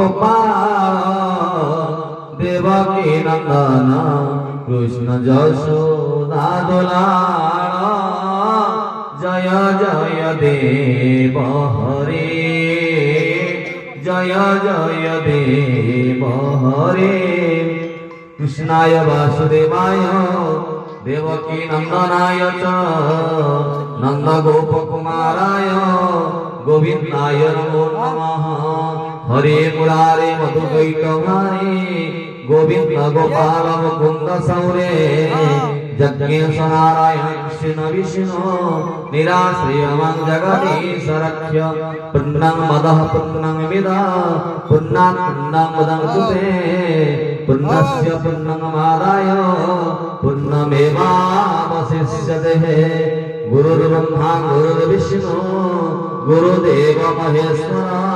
গোপাল দেবকী নন্দন কৃষ্ণ যশোদা দুলাল জয় জয় দেব হরে জয় জয় দেব হরে কৃষ্ণায় বাসুদেবায় দেবকী নন্দনায় চ নন্দ গোপকুমারায় গোবিন্দায় নমো নমঃ হরে মুরারে মধুকৈটভারে গোবিন্দ গোপাল মুকুন্দ সৌরে যজ্ঞেশ নারায়ণ কৃষ্ণ বিষ্ণু নিরাশ্রয়মং জগদীশ রক্ষ্য পুণ্যং মদঃ পুণ্যং বিদা পুণ্যাৎ পুণ্যং মদং সুতে পুণ্যস্য পুণ্যমাদায় পুণ্যমেবাবশিষ্যতে গুরুর্ব্রহ্মা গুরুর্বিষ্ণু গুরুদেব মহেশ্বর